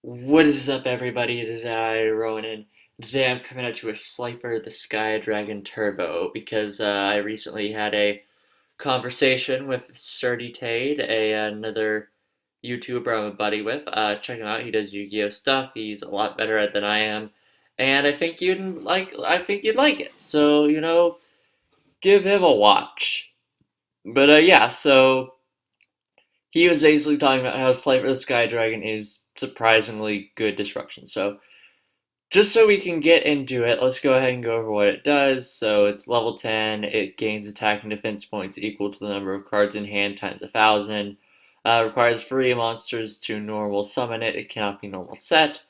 What is up, everybody? It is I, Ronin. Today I'm coming at you with Slifer the Sky Dragon Turbo because I recently had a conversation with Surdy Tade, another YouTuber I'm a buddy with. Check him out. He does Yu-Gi-Oh stuff. He's a lot better at it than I am, and I think you'd like. I think you'd like it. So give him a watch. But yeah, so he was basically talking about how Slifer the Sky Dragon is surprisingly good disruption. So just so we can get into it, let's go ahead and go over what it does. So it's level 10. It gains attack and defense points equal to the number of cards in hand times 1,000. Requires 3 monsters to normal summon it. It cannot be normal set.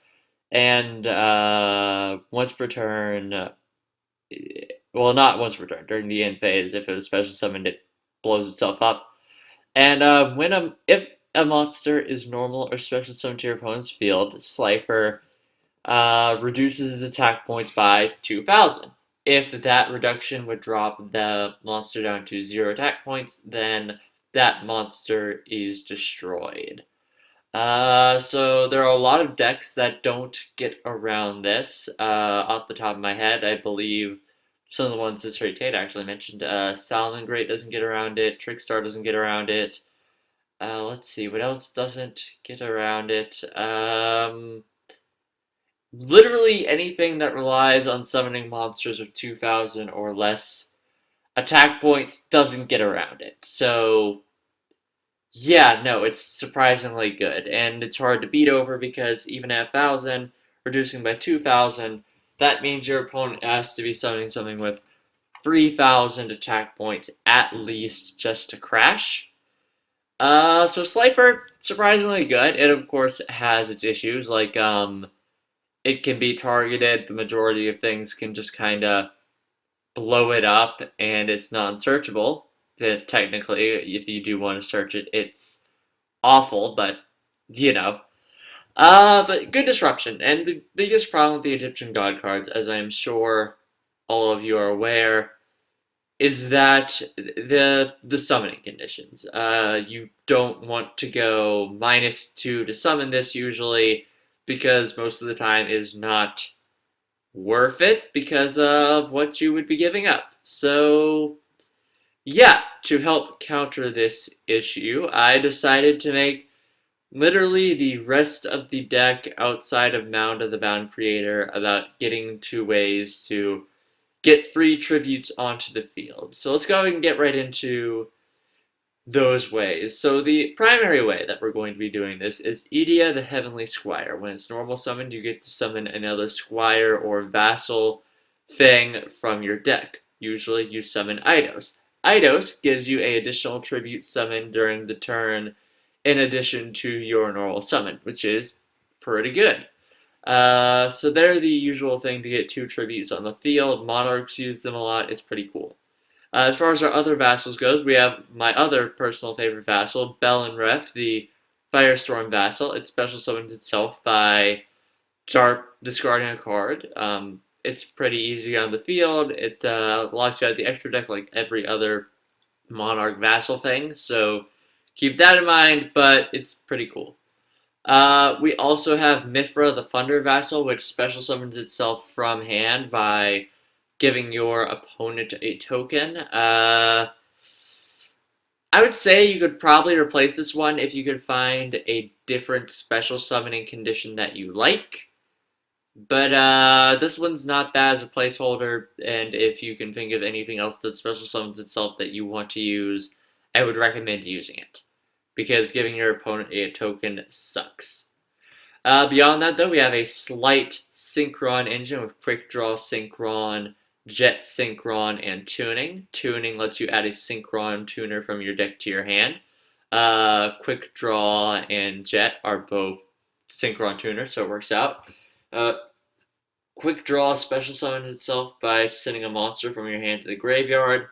And once per turn, well, not once per turn, during the end phase, if it was special summoned, it blows itself up. And if a monster is normal or special summoned to your opponent's field, Slifer reduces his attack points by 2,000. If that reduction would drop the monster down to 0 attack points, then that monster is destroyed. So there are a lot of decks that don't get around this. Off the top of my head, I believe some of the ones that Straight Tate actually mentioned. Salmon Great doesn't get around it. Trickstar doesn't get around it. Let's see, what else doesn't get around it? Literally anything that relies on summoning monsters of 2,000 or less attack points doesn't get around it. So, yeah, no, it's surprisingly good. And it's hard to beat over because even at 1,000, reducing by 2,000, that means your opponent has to be summoning something with 3,000 attack points at least just to crash. So Slifer, surprisingly good. It, of course, has its issues, like, it can be targeted. The majority of things can just kind of blow it up, and it's non-searchable. Technically, if you do want to search it, it's awful, but you know. But good disruption. And the biggest problem with the Egyptian God cards, as I'm sure all of you are aware, is that the summoning conditions. You don't want to go -2 to summon this usually, because most of the time is not worth it because of what you would be giving up. So, yeah, to help counter this issue, I decided to make literally the rest of the deck outside of Mound of the Bound Creator about getting 2 ways to get free tributes onto the field. So let's go and get right into those ways. So the primary way that we're going to be doing this is Idia the Heavenly Squire. When it's normal summoned, you get to summon another Squire or Vassal thing from your deck. Usually you summon Eidos. Eidos gives you an additional tribute summon during the turn in addition to your normal summon, which is pretty good. So they're the usual thing to get 2 tributes on the field. Monarchs use them a lot. It's pretty cool. As far as our other vassals goes, we have my other personal favorite vassal, Belenref, the Firestorm Vassal. It special summons itself by discarding a card. It's pretty easy on the field. It locks you out of the extra deck like every other Monarch Vassal thing, so keep that in mind, but it's pretty cool. We also have Mithra, the Thunder Vassal, which special summons itself from hand by giving your opponent a token. I would say you could probably replace this one if you could find a different special summoning condition that you like. But this one's not bad as a placeholder, and if you can think of anything else that special summons itself that you want to use, I would recommend using it. Because giving your opponent a token sucks. Beyond that, though, we have a slight Synchron engine with Quick Draw, Synchron, Jet Synchron, and Tuning. Tuning lets you add a Synchron tuner from your deck to your hand. Quick Draw and Jet are both Synchron tuners, so it works out. Quick Draw special summons itself by sending a monster from your hand to the graveyard.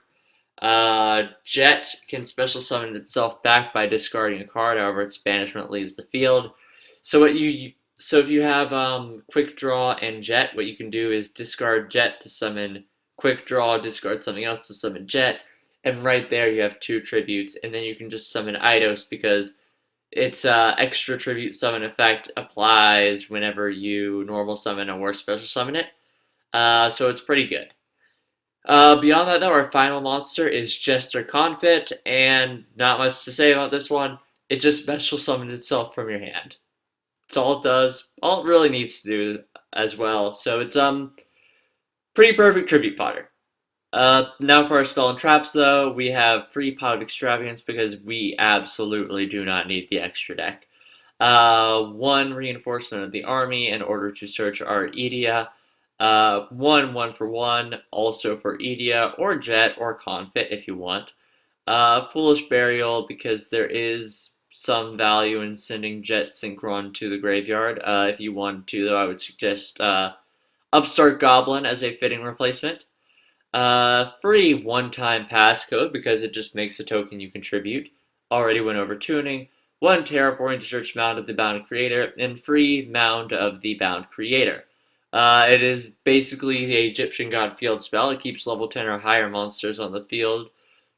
Jet can special summon itself back by discarding a card, however its banishment leaves the field. So if you have Quick Draw and Jet, what you can do is discard Jet to summon Quick Draw, discard something else to summon Jet, and right there you have 2 tributes, and then you can just summon Eidos because Its extra tribute summon effect applies whenever you normal summon or special summon it. So it's pretty good. Beyond that, though, our final monster is Jester Confit, and not much to say about this one. It just special summons itself from your hand. That's all it does. All it really needs to do as well. So it's pretty perfect tribute fodder. Now for our spell and traps, though, we have free Pot of Extravagance because we absolutely do not need the extra deck. One reinforcement of the army in order to search our Edia. One for one, also for Edia or Jet or Confit if you want. Foolish Burial because there is some value in sending Jet Synchron to the graveyard. If you want to, though, I would suggest Upstart Goblin as a fitting replacement. Free one-time passcode because it just makes a token you contribute. Already went over tuning. One terraforming to search Mound of the Bound Creator, and free Mound of the Bound Creator. It is basically the Egyptian God field spell. It keeps level 10 or higher monsters on the field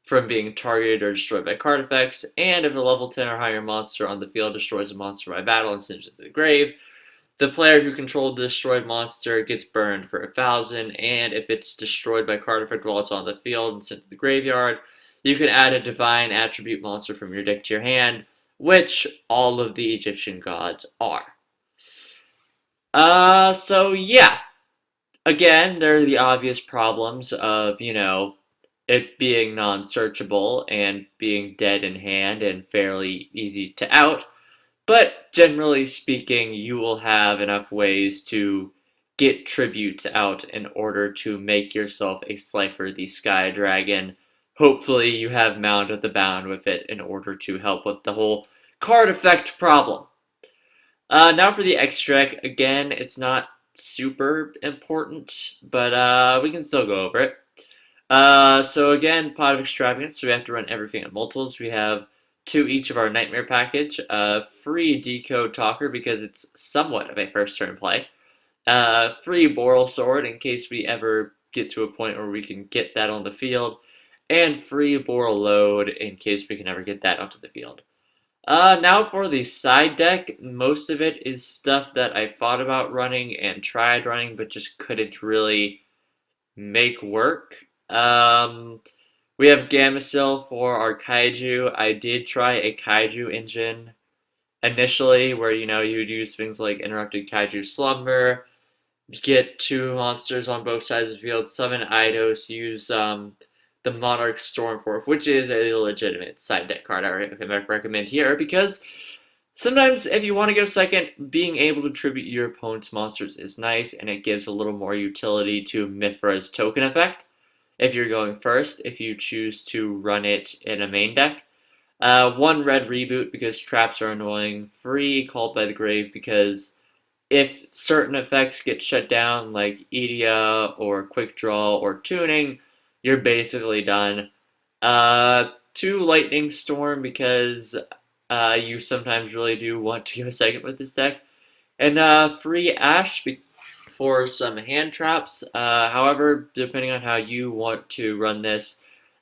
from being targeted or destroyed by card effects, and if a level 10 or higher monster on the field destroys a monster by battle and sends it to the grave, the player who controlled the destroyed monster gets burned for 1,000, and if it's destroyed by card effect while it's on the field and sent to the graveyard, you can add a divine attribute monster from your deck to your hand, which all of the Egyptian gods are. So yeah. Again, there are the obvious problems of, it being non-searchable and being dead in hand and fairly easy to out. But generally speaking, you will have enough ways to get tributes out in order to make yourself a Slifer the Sky Dragon. Hopefully you have Mound of the Bound with it in order to help with the whole card effect problem. Now for the extract. Again, it's not super important, but we can still go over it. So again, Pot of Extravagance, so we have to run everything at multiples. We have 2 each of our Nightmare package, free Decode Talker because it's somewhat of a first turn play, free Boral Sword in case we ever get to a point where we can get that on the field, and free Boral Load in case we can ever get that onto the field. Now for the side deck, most of it is stuff that I thought about running and tried running, but just couldn't really make work. We have Gamacil for our Kaiju. I did try a Kaiju engine initially, where you'd use things like Interrupted Kaiju Slumber, get 2 monsters on both sides of the field, summon Eidos, use the Monarch Stormforth, which is a legitimate side deck card I recommend here, because sometimes if you want to go second, being able to tribute your opponent's monsters is nice, and it gives a little more utility to Mithra's token effect if you're going first, if you choose to run it in a main deck. 1 red reboot because traps are annoying. Free Called by the Grave because if certain effects get shut down, like Edia or Quick Draw or Tuning, you're basically done. 2 Lightning Storm because you sometimes really do want to go second with this deck. And free Ash for some hand traps. However, depending on how you want to run this,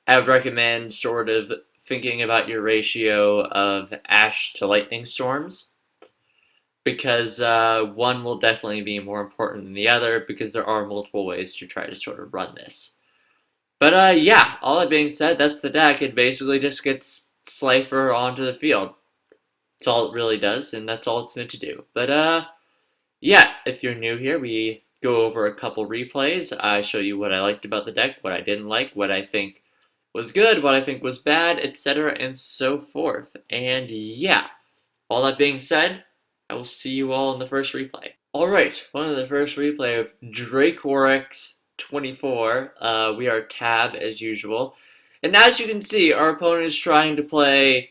I would recommend sort of thinking about your ratio of Ash to Lightning Storms, because one will definitely be more important than the other, because there are multiple ways to try to sort of run this. But yeah, all that being said, that's the deck. It basically just gets Slifer onto the field. That's all it really does, and that's all it's meant to do. But yeah, if you're new here, we go over a couple replays. I show you what I liked about the deck, what I didn't like, what I think was good, what I think was bad, etc., and so forth. And yeah, all that being said, I will see you all in the first replay. Alright, one of the first replay of Dracorex 24. We are tab as usual. And as you can see, our opponent is trying to play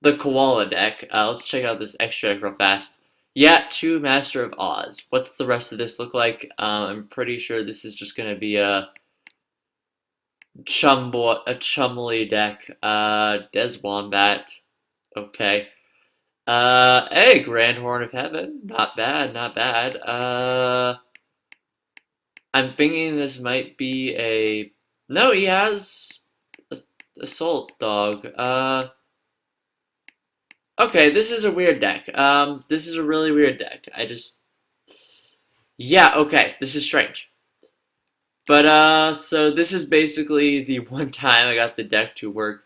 the Koala deck. Let's check out this extract real fast. Yeah, 2 Master of Oz. What's the rest of this look like? I'm pretty sure this is just going to be a Chumley deck. Des Wombat. Okay. Hey, Grand Horn of Heaven. Not bad, not bad. I'm thinking this might be a... No, he has Assault Dog. Okay, this is a weird deck. This is a really weird deck. Yeah, okay, this is strange. But, so this is basically the one time I got the deck to work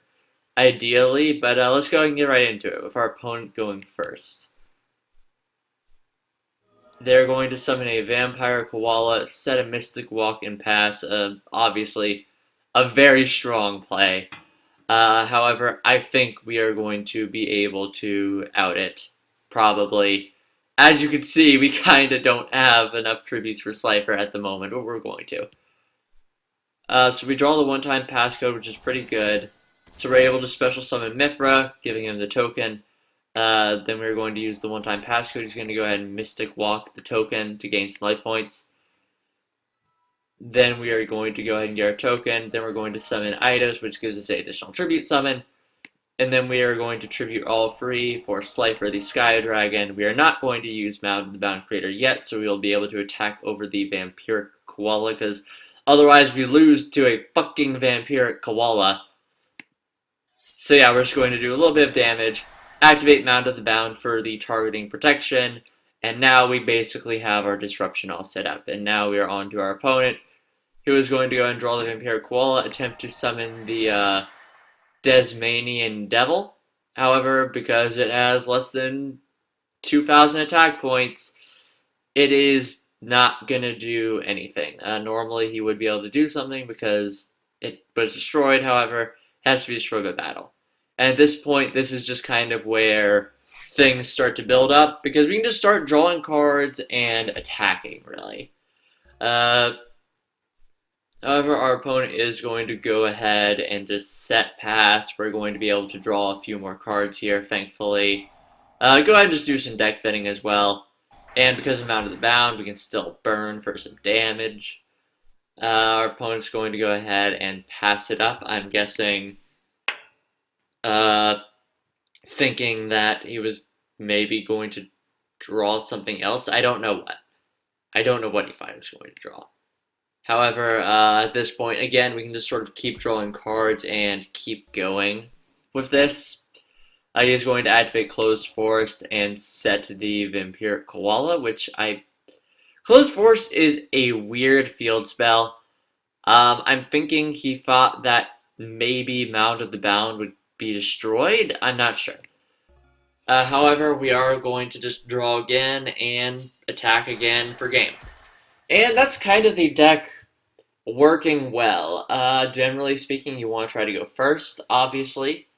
ideally, but let's go ahead and get right into it with our opponent going first. They're going to summon a Vampire Koala, set a Mystic Walk, and pass. Obviously, a very strong play. However, I think we are going to be able to out it, probably. As you can see, we kind of don't have enough tributes for Slifer at the moment, but we're going to. So we draw the one-time passcode, which is pretty good. So we're able to special summon Mithra, giving him the token. Then we're going to use the one-time passcode. He's going to go ahead and Mystic Walk the token to gain some life points. Then we are going to go ahead and get our token. Then we're going to summon Eidos, which gives us an additional tribute summon. And then we are going to tribute all free for Slifer the Sky Dragon. We are not going to use Mound the Bound Creator yet, so we will be able to attack over the Vampiric Koala, because otherwise we lose to a fucking Vampiric Koala. So yeah, we're just going to do a little bit of damage, activate Mound of the Bound for the targeting protection, and now we basically have our disruption all set up. And now we are on to our opponent, who is going to go and draw the Vampiric Koala, attempt to summon the Desmanian Devil. However, because it has less than 2,000 attack points, it is not going to do anything. Normally he would be able to do something because it was destroyed, however, it has to be destroyed by battle. And at this point, this is just kind of where things start to build up, because we can just start drawing cards and attacking, really. However, our opponent is going to go ahead and just set pass. We're going to be able to draw a few more cards here, thankfully. Go ahead and just do some deck thinning as well. And because of Mound of the Bound, we can still burn for some damage. Our opponent's going to go ahead and pass it up. I'm guessing, thinking that he was maybe going to draw something else. I don't know what. I don't know what he thought he was going to draw. However, at this point, again, we can just sort of keep drawing cards and keep going with this. He is going to activate Closed Forest and set the Vampiric Koala, Closed Forest is a weird field spell. I'm thinking he thought that maybe Mound of the Bound would be destroyed. I'm not sure. However, we are going to just draw again and attack again for game. And that's kind of the deck working well. Generally speaking, you want to try to go first, obviously,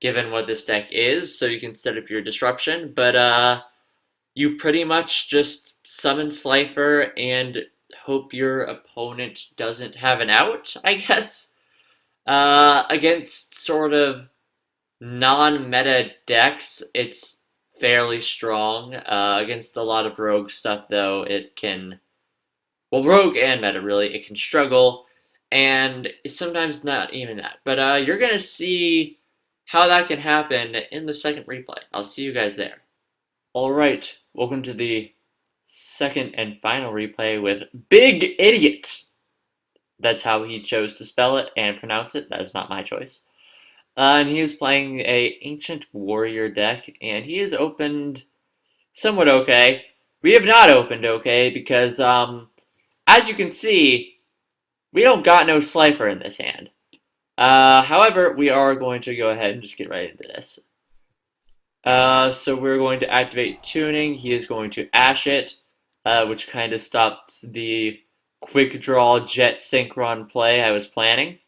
given what this deck is, so you can set up your disruption. But you pretty much just summon Slifer and hope your opponent doesn't have an out, I guess. Against sort of non-meta decks, it's fairly strong. Against a lot of rogue stuff, though, it can... Well, rogue and meta, really, it can struggle, and it's sometimes not even that. But you're going to see how that can happen in the second replay. I'll see you guys there. Alright, welcome to the second and final replay with Big Idiot. That's how he chose to spell it and pronounce it. That is not my choice. And he is playing a Ancient Warrior deck, and he has opened somewhat okay. We have not opened okay because, as you can see, we don't got no Slifer in this hand. However, we are going to go ahead and just get right into this. So we're going to activate Tuning. He is going to Ash it, which kind of stops the quick draw jet synchron play I was planning.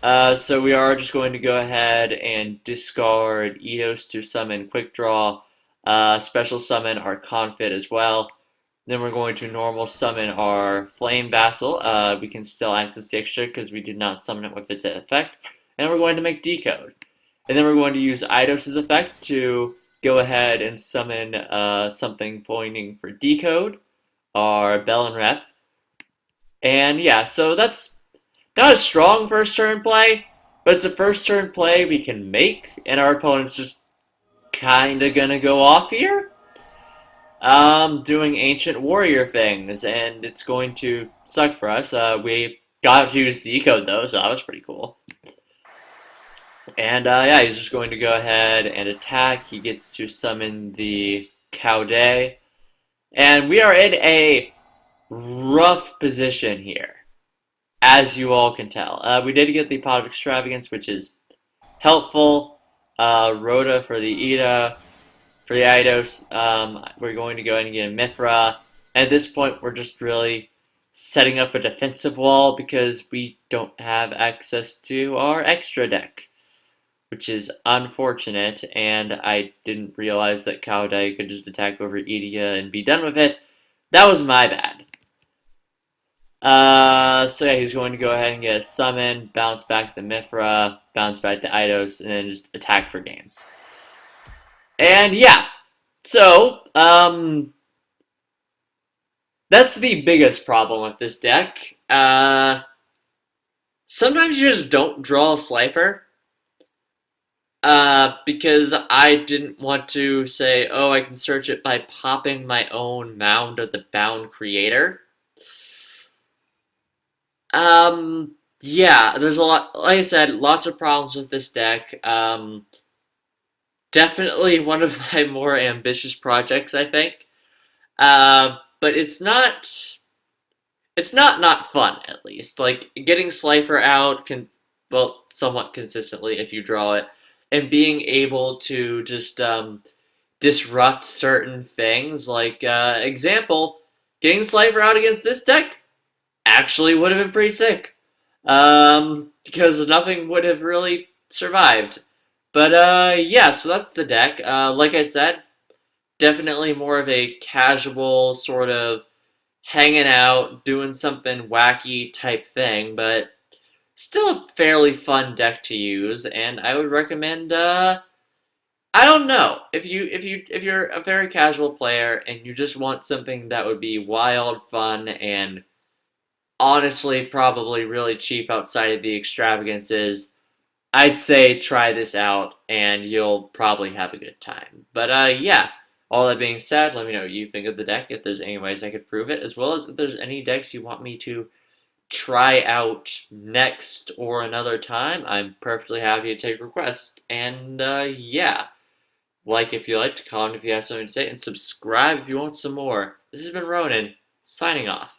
So we are just going to go ahead and discard Eidos to summon quick draw, special summon our Confit as well. Then we're going to normal summon our Flame Vassal. We can still access the extra because we did not summon it with its effect. And we're going to make Decode. And then we're going to use Eidos' effect to go ahead and summon something pointing for Decode, our Bell and Ref. And yeah, so that's not a strong first turn play, but it's a first turn play we can make, and our opponent's just kinda gonna go off here. Doing Ancient Warrior things, and it's going to suck for us. We got to use Decode though, so that was pretty cool. And yeah, he's just going to go ahead and attack. He gets to summon the Cowday. And we are in a rough position here, as you all can tell. We did get the Pot of Extravagance, which is helpful. Rhoda for the Ida. For the Eidos, we're going to go ahead and get a Mithra. At this point, we're just really setting up a defensive wall because we don't have access to our extra deck, which is unfortunate, and I didn't realize that Cowday could just attack over Idia and be done with it. That was my bad. So yeah, he's going to go ahead and get a summon, bounce back the Mithra, bounce back the Eidos, and then just attack for game. And yeah, so, that's the biggest problem with this deck. Sometimes you just don't draw a slifer. Because I didn't want to say, oh, I can search it by popping my own Mound of the Bound Creator. Yeah, there's a lot, like I said, lots of problems with this deck. Definitely one of my more ambitious projects, I think. But it's not fun, at least. Like, getting Slifer out can, well, somewhat consistently if you draw it, and being able to just disrupt certain things. Like, example, getting Slifer out against this deck actually would have been pretty sick. Because nothing would have really survived. But, yeah, so that's the deck. Like I said, definitely more of a casual sort of hanging out, doing something wacky type thing, but still a fairly fun deck to use, and I would recommend I don't know. If you're a very casual player and you just want something that would be wild, fun, and honestly probably really cheap outside of the extravagances, I'd say try this out and you'll probably have a good time. But yeah, all that being said, let me know what you think of the deck, if there's any ways I could prove it, as well as if there's any decks you want me to try out next or another time. I'm perfectly happy to take requests. And yeah, like if you like, comment if you have something to say, and subscribe if you want some more. This has been Ronin, signing off.